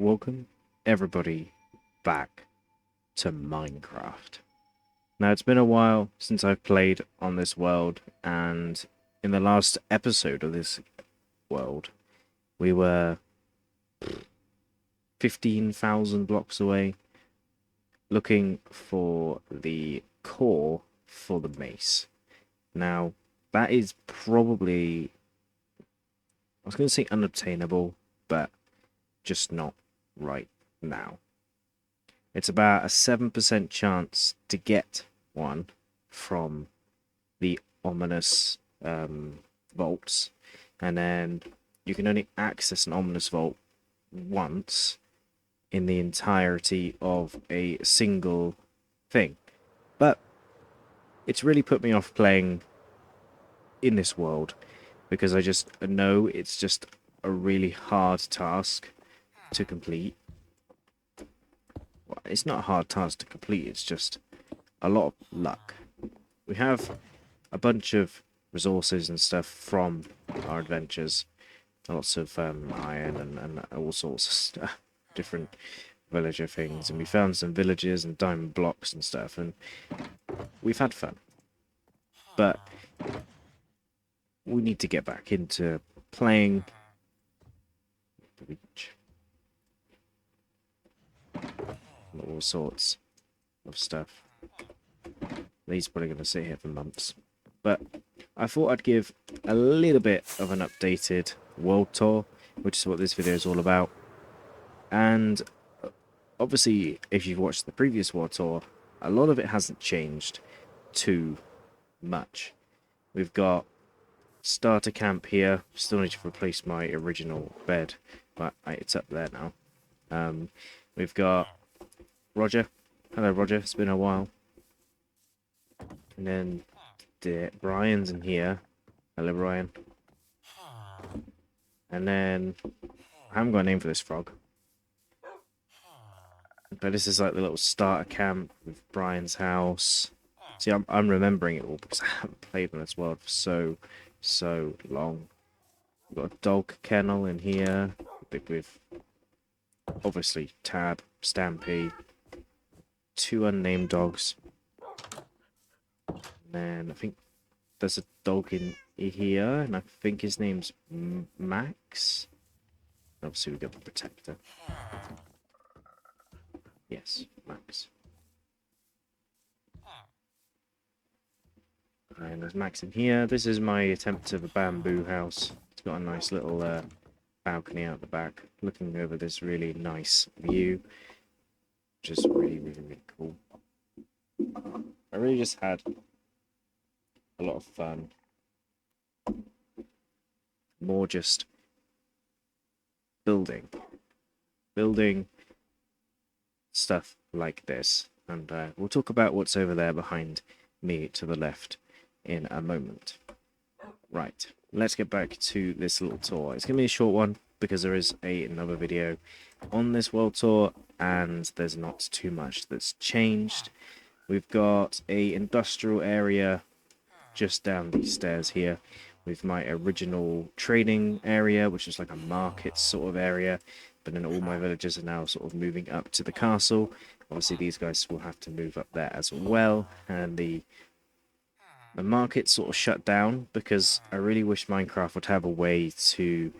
Welcome, everybody, back to Minecraft. Now, it's been a while since I've played on this world, and in the last episode of this world, we were 15,000 blocks away looking for the core for the mace. Now, that is probably, I was going to say unobtainable, but just not right now. It's about a 7% chance to get one from the ominous vaults, and then you can only access an ominous vault once in the entirety of a single thing. But it's really put me off playing in this world because I just know it's just a really hard task to complete. Well, it's not a hard task to complete, it's just a lot of luck. We have a bunch of resources and stuff from our adventures. Lots of iron and all sorts of stuff, different villager things. And we found some villages and diamond blocks and stuff. And we've had fun. But we need to get back into playing the beach. All sorts of stuff. He's probably going to sit here for months. But I thought I'd give a little bit of an updated world tour, which is what this video is all about. And obviously, if you've watched the previous world tour, a lot of it hasn't changed too much. We've got starter camp here. Still need to replace my original bed, but it's up there now. We've got Roger. Hello, Roger. It's been a while. And then Brian's in here. Hello, Brian. And then I haven't got a name for this frog. But this is like the little starter camp with Brian's house. See, I'm remembering it all because I haven't played on this world for so long. We've got a dog kennel in here with obviously Tab, Stampy, two unnamed dogs. And then I think there's a dog in here, and I think his name's Max. Obviously, we got the protector. Yes, Max. And there's Max in here. This is my attempt of a bamboo house. It's got a nice little balcony out the back, looking over this really nice view, which is really cool. I really just had a lot of fun. More just building stuff like this, and we'll talk about what's over there behind me to the left in a moment. Right, let's get back to this little tour. It's gonna be a short one because there is another video on this world tour and there's not too much that's changed. We've got a industrial area just down these stairs here with my original trading area, which is like a market sort of area, but then all my villagers are now sort of moving up to the castle. Obviously these guys will have to move up there as well, and the market sort of shut down because I really wish Minecraft would have a way to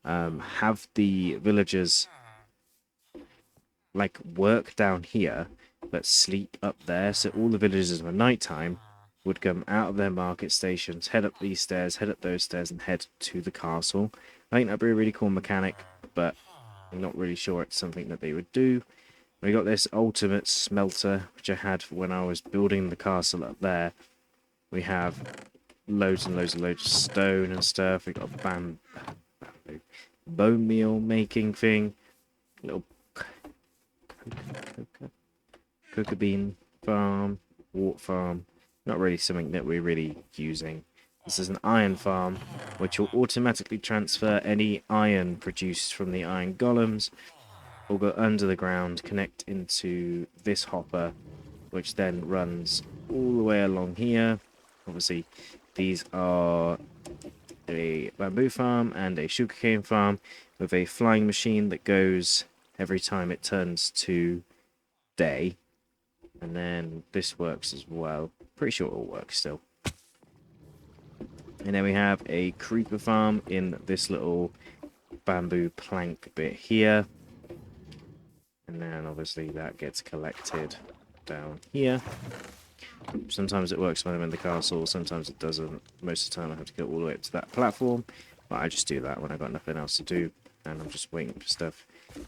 have the villagers like work down here but sleep up there, so all the villagers in the nighttime would come out of their market stations, head up these stairs, head up those stairs, and head to the castle. I think that'd be a really cool mechanic, but I'm not really sure it's something that they would do. We got this ultimate smelter, which I had when I was building the castle up there. We have loads and loads of stone and stuff. We got a bone meal making thing, little cocoa bean farm, wart farm. Not really something that we're really using. This is an iron farm, which will automatically transfer any iron produced from the iron golems, will go under the ground, connect into this hopper, which then runs all the way along here. Obviously, these are a bamboo farm and a sugarcane farm with a flying machine that goes every time it turns to day. And then this works as well. Pretty sure it all works still. And then we have a creeper farm in this little bamboo plank bit here. And then obviously that gets collected down here. Sometimes it works when I'm in the castle, sometimes it doesn't. Most of the time I have to go all the way up to that platform. But I just do that when I've got nothing else to do. And I'm just waiting for stuff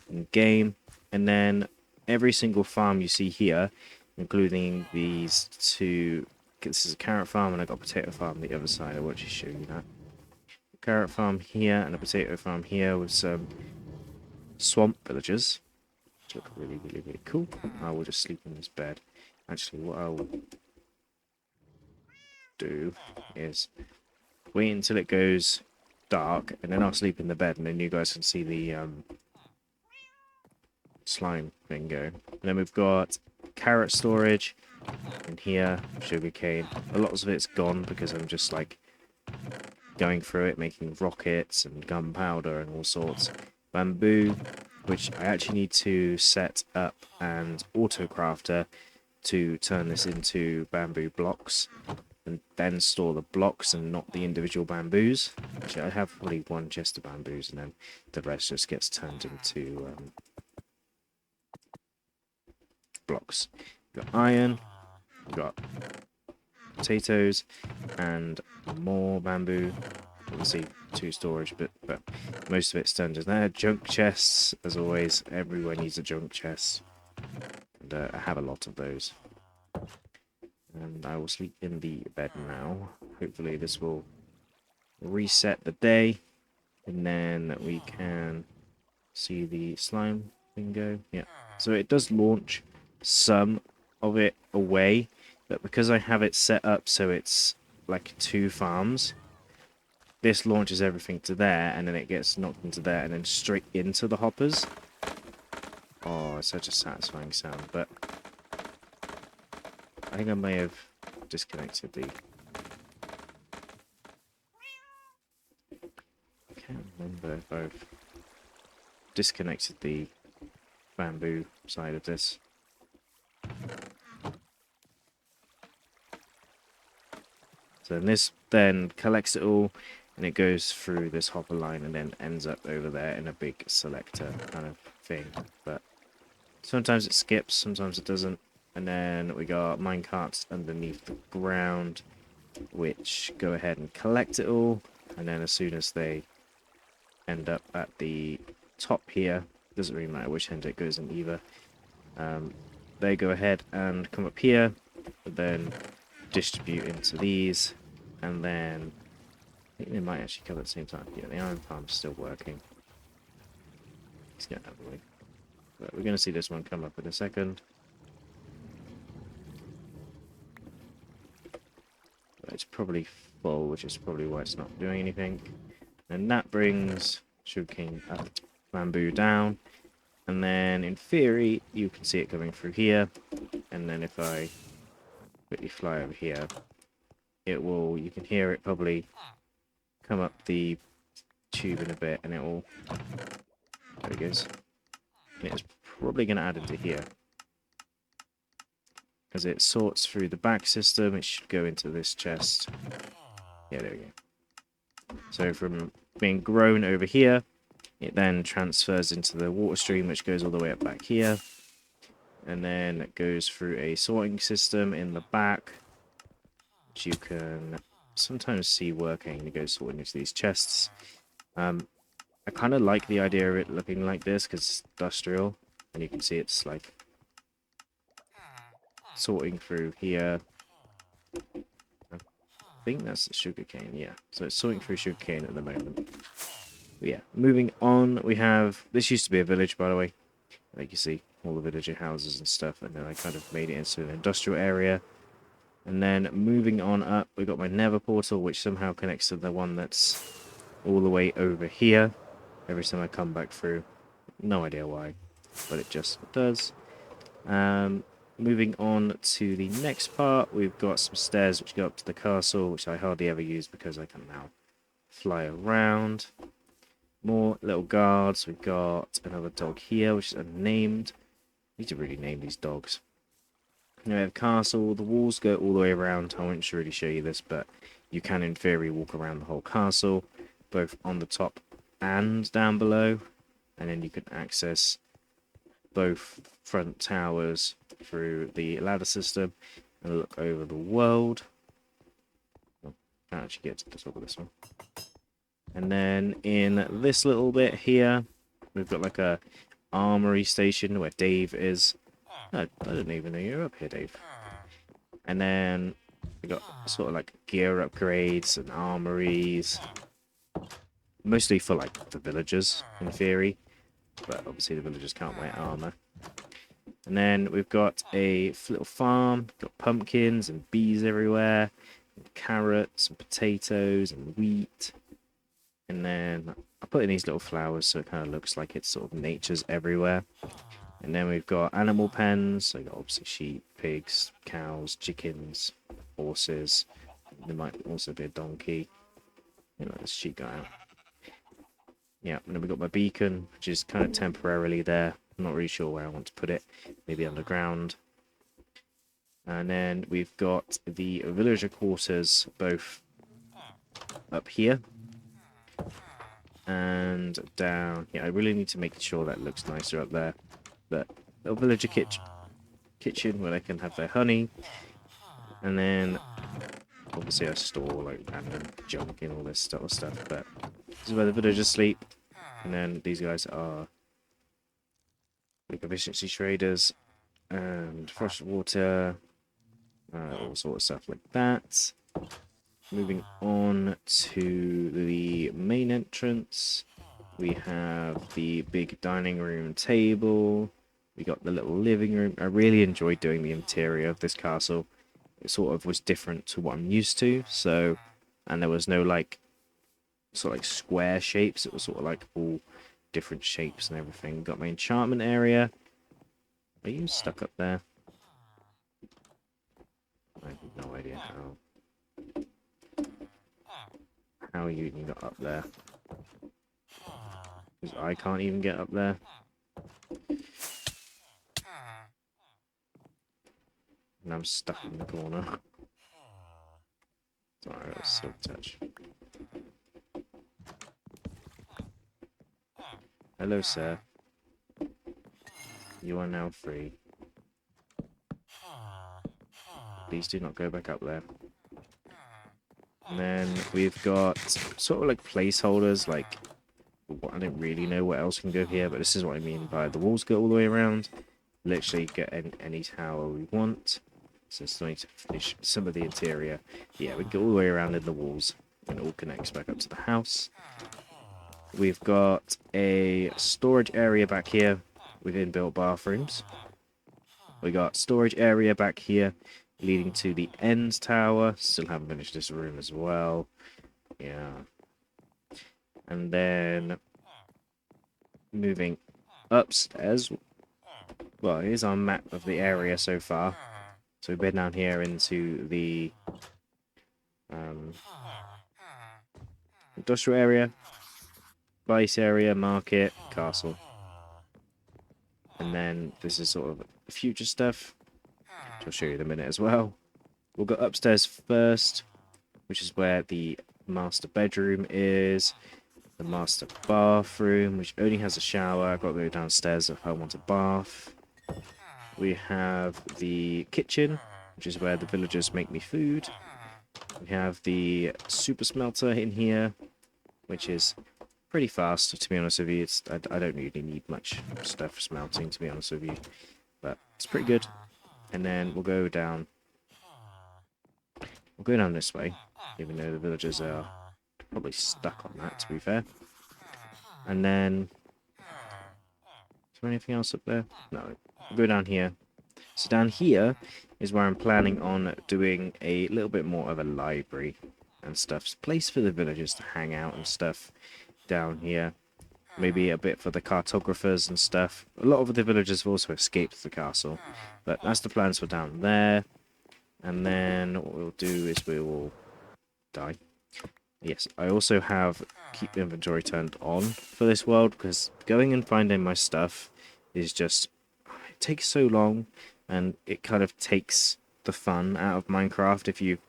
in game. And then every single farm you see here, including these two. This is a carrot farm and I got a potato farm on the other side. I won't just show you that. Carrot farm here and a potato farm here with some swamp villagers, which look really, really, really cool. I will just sleep in this bed. Actually, what I'll do is wait until it goes dark, and then I'll sleep in the bed, and then you guys can see the slime thing go. And then we've got carrot storage in here, sugarcane. A lot of it's gone because I'm just like going through it, making rockets and gunpowder and all sorts. Bamboo, which I actually need to set up, and auto crafter to turn this into bamboo blocks and then store the blocks and not the individual bamboos. Actually, I have probably one chest of bamboos and then the rest just gets turned into blocks. We've got iron, we've got potatoes, and more bamboo. Obviously, 2 storage, but most of it's turned in there. Junk chests, as always. Everyone needs a junk chest. And I have a lot of those. And I will sleep in the bed now. Hopefully this will reset the day. And then we can see the slime thing go. Yeah. So it does launch some of it away. But because I have it set up so it's like 2 farms, this launches everything to there, and then it gets knocked into there, and then straight into the hoppers. Oh, it's such a satisfying sound, but I think I may have disconnected the... I can't remember if I've disconnected the bamboo side of this. So this then collects it all, and it goes through this hopper line and then ends up over there in a big selector kind of thing. But sometimes it skips, sometimes it doesn't. And then we got minecarts underneath the ground, which go ahead and collect it all. And then as soon as they end up at the top here, doesn't really matter which end it goes in either, they go ahead and come up here, but then distribute into these, and then I think they might actually come at the same time. Yeah, the iron farm's still working. Let's get out of the way. But we're going to see this one come up in a second. But it's probably full, which is probably why it's not doing anything. And that brings sugarcane up, bamboo down. And then in theory, you can see it coming through here. And then if I quickly fly over here, it will, you can hear it probably come up the tube in a bit, and it will, there it goes, and it's probably going to add into here. As it sorts through the back system, it should go into this chest. Yeah, there we go. So from being grown over here, it then transfers into the water stream, which goes all the way up back here. And then it goes through a sorting system in the back, which you can sometimes see working. It goes sorting into these chests. I kind of like the idea of it looking like this because it's industrial, and you can see it's like sorting through here. I think that's the sugarcane, yeah. So it's sorting through sugarcane at the moment. But yeah, moving on, we have, this used to be a village, by the way. Like you see, all the villager houses and stuff, and then I kind of made it into an industrial area. And then moving on up, we got my nether portal, which somehow connects to the one that's all the way over here. Every time I come back through, no idea why, but it just does. Moving on to the next part, we've got some stairs which go up to the castle, which I hardly ever use because I can now fly around. more little guards. We've got another dog here, which is unnamed. Need to really name these dogs. Now we have castle. The walls go all the way around. I won't really show you this, but you can, in theory, walk around the whole castle, both on the top and down below. And then you can access both front towers through the ladder system and look over the world. Oh, can't actually get to the top of this one. And then in this little bit here, we've got like a armory station where Dave is. I didn't even know you were up here, Dave. And then we got sort of like gear upgrades and armories. Mostly for like the villagers, in theory. But obviously the villagers can't wear armor. And then we've got a little farm. Got pumpkins and bees everywhere. And carrots and potatoes and wheat. And then I put in these little flowers so it kind of looks like it's sort of nature's everywhere. And then we've got animal pens. So we've got obviously sheep, pigs, cows, chickens, horses. There might also be a donkey. You know, this sheep got out. Yeah, and then we've got my beacon, which is kind of temporarily there. I'm not really sure where I want to put it. Maybe underground. And then we've got the villager quarters both up here and down. Yeah, I really need to make sure that looks nicer up there. But little villager kitchen where they can have their honey. And then obviously I store like random junk and all this sort of stuff. But this is where the villagers sleep. And then these guys are like efficiency traders and fresh water, all sort of stuff like that. Moving on to the main entrance, we have the big dining room table. We got the little living room. I really enjoyed doing the interior of this castle. It sort of was different to what I'm used to. So, and there was no like sort of like square shapes. It was sort of like all different shapes and everything. Got my enchantment area. Are you stuck up there? I have no idea how you even got up there. Because I can't even get up there. And I'm stuck in the corner. Sorry, that was silk touch. Hello, sir. You are now free. Please do not go back up there. And then we've got sort of like placeholders, like I don't really know what else can go here, but this is what I mean by the walls go all the way around. Literally get any tower we want. So still need to finish some of the interior. Yeah, we can go all the way around in the walls and it all connects back up to the house. We've got a storage area back here with inbuilt bathrooms. We got storage area back here leading to the end tower. Still haven't finished this room as well. Yeah. And then moving upstairs. Well, here's our map of the area so far. So we've been down here into the industrial area, vice area, market, castle. And then this is sort of future stuff, which I'll show you in a minute as well. We'll go upstairs first, which is where the master bedroom is. The master bathroom, which only has a shower. I've got to go downstairs if I want a bath. We have the kitchen, which is where the villagers make me food. We have the super smelter in here, which is pretty fast, to be honest with you. I don't really need much stuff smelting, to be honest with you. But it's pretty good. And then we'll go down. We'll go down this way, even though the villagers are probably stuck on that, to be fair. And then... is there anything else up there? No. We'll go down here. So down here is where I'm planning on doing a little bit more of a library and stuff. It's a place for the villagers to hang out and stuff down here. Maybe a bit for the cartographers and stuff. A lot of the villagers have also escaped the castle. But that's the plans for down there. And then what we'll do is we will die. Yes, I also have keep inventory turned on for this world because going and finding my stuff is just it takes so long and it kind of takes the fun out of Minecraft if you've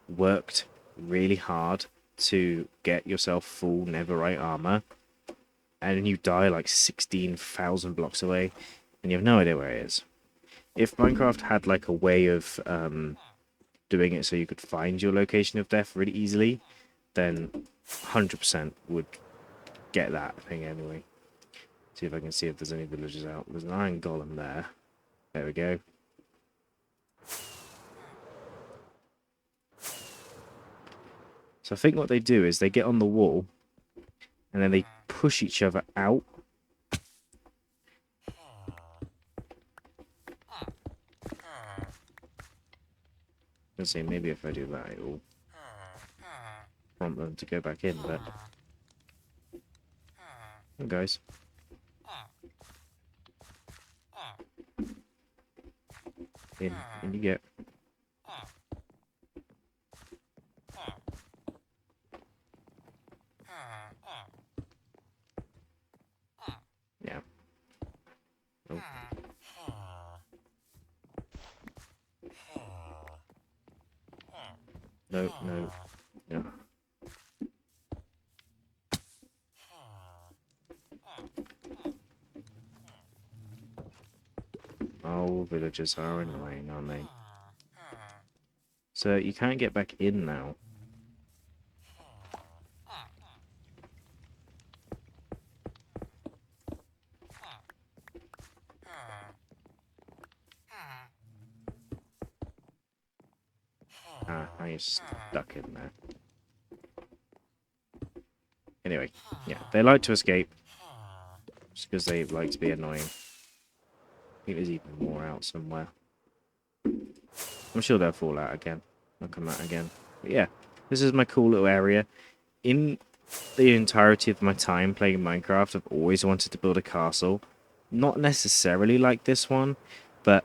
worked really hard to get yourself full netherite armor and you die like 16,000 blocks away and you have no idea where it is. If Minecraft had like a way of doing it so you could find your location of death really easily, then 100% would get that thing anyway. See if I can see if there's any villagers out. There's an iron golem there. There we go. So I think what they do is they get on the wall and then they push each other out. Let's see, maybe if I do that, it will prompt them to go back in, but... Oh, guys. In you get. Yeah. Oh. No, no, no. Oh, villagers are annoying, aren't they? So you can't get back in now. Ah, now you're stuck in there. Anyway, yeah, they like to escape. Just because they like to be annoying. I think there's even more out somewhere. I'm sure they'll fall out again. They'll come out again. But yeah, this is my cool little area. In the entirety of my time playing Minecraft, I've always wanted to build a castle. Not necessarily like this one, but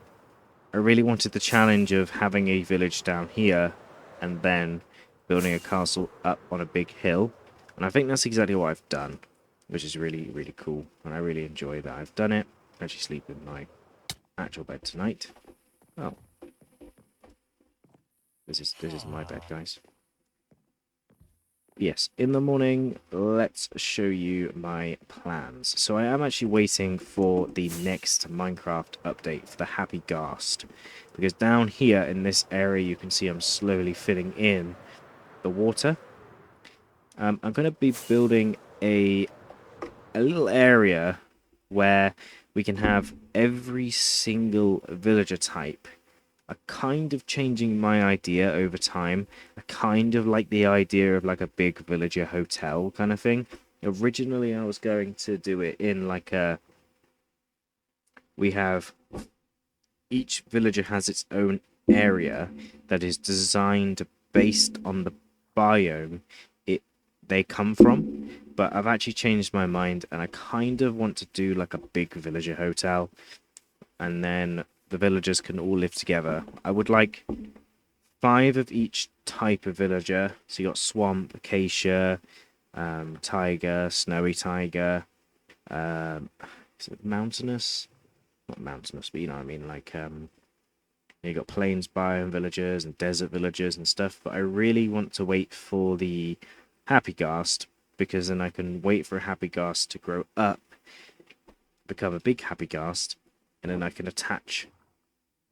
I really wanted the challenge of having a village down here and then building a castle up on a big hill. And I think that's exactly what I've done, which is really, really cool. And I really enjoy that I've done it. I actually sleep in my actual bed tonight. Oh. This is my bed, guys. Yes, in the morning, let's show you my plans. So I am actually waiting for the next Minecraft update for the Happy Ghast. Because down here in this area, you can see I'm slowly filling in the water. I'm going to be building a little area where we can have every single villager type. I'm kind of changing my idea over time. I kind of like the idea of like a big villager hotel kind of thing. Originally, I was going to do it in like a... We have... Each villager has its own area that is designed based on the biome they come from. But I've actually changed my mind and I kind of want to do like a big villager hotel. And then the villagers can all live together. I would like 5 of each type of villager. So you got swamp, acacia, tiger, snowy tiger, is it mountainous? Not mountainous, but you know what I mean. Like you got plains biome villagers and desert villagers and stuff. But I really want to wait for the Happy Ghast because then I can wait for a Happy Ghast to grow up, become a big Happy Ghast, and then I can attach.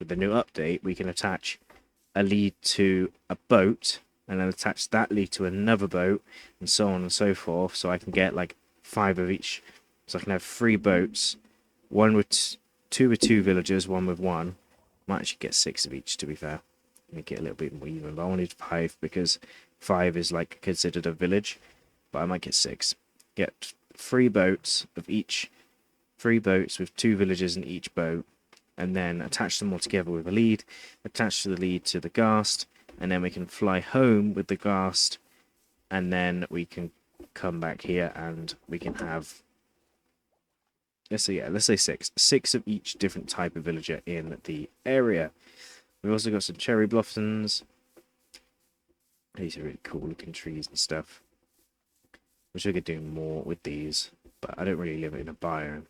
With the new update, we can attach a lead to a boat and then attach that lead to another boat and so on and so forth, so I can get like 5 of each. So I can have 3 boats, one with 2 with 2 villagers, one with 1. Might actually get 6 of each, to be fair. Make it a little bit more even, but I wanted 5 because 5 is like considered a village, but I might get 6. Get 3 boats of each, 3 boats with 2 villagers in each boat, and then attach them all together with a lead, attach the lead to the ghast, and then we can fly home with the ghast, and then we can come back here and we can have, let's say 6 of each different type of villager in the area. We've also got some cherry blossoms, These are really cool looking trees and stuff. Wish I could do more with these, but I don't really live in a biome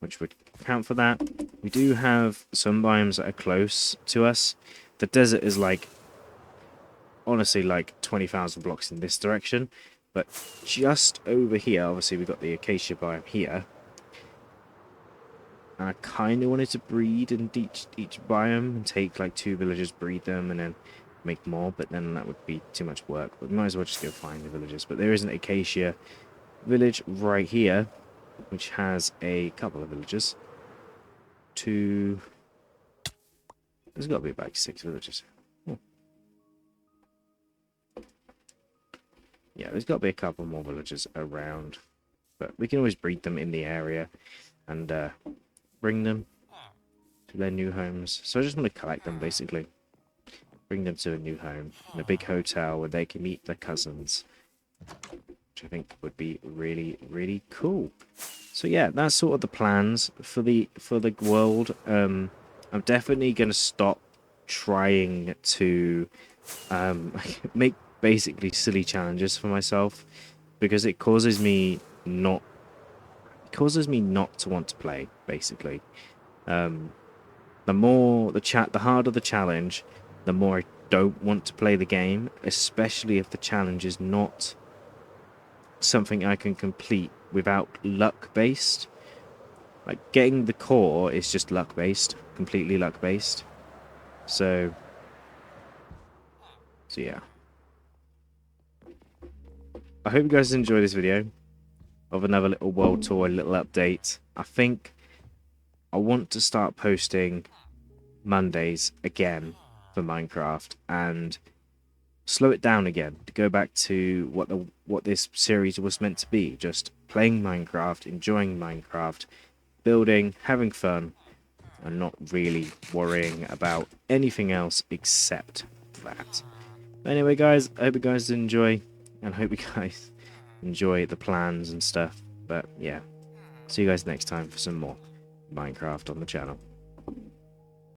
which would count for that. We do have some biomes that are close to us. The desert is like, honestly, like 20,000 blocks in this direction, but just over here, obviously we've got the acacia biome here. And I kind of wanted to breed in each biome and take like 2 villagers, breed them, and then make more, but then that would be too much work. But we might as well just go find the villagers. But there is an acacia village right here, which has a couple of villagers. There's got to be about 6 villagers. Oh. Yeah, there's got to be a couple more villagers around, but we can always breed them in the area and bring them to their new homes. So I just want to collect them, basically. Bring them to a new home, in a big hotel where they can meet their cousins, which I think would be really, really cool. So yeah, that's sort of the plans for the world. I'm definitely going to stop trying to make basically silly challenges for myself, because it causes me not to want to play, basically. The harder the challenge, the more I don't want to play the game, especially if the challenge is not something I can complete without luck based. Like getting the core is just luck based, completely luck based. So yeah. I hope you guys enjoy this video of another little world tour, little update. I think I want to start posting Mondays again for Minecraft and slow it down again to go back to what this series was meant to be, just playing Minecraft, enjoying Minecraft, building, having fun, and not really worrying about anything else except that. Anyway guys, I hope you guys enjoy, and hope you guys enjoy the plans and stuff. But yeah, see you guys next time for some more Minecraft on the channel.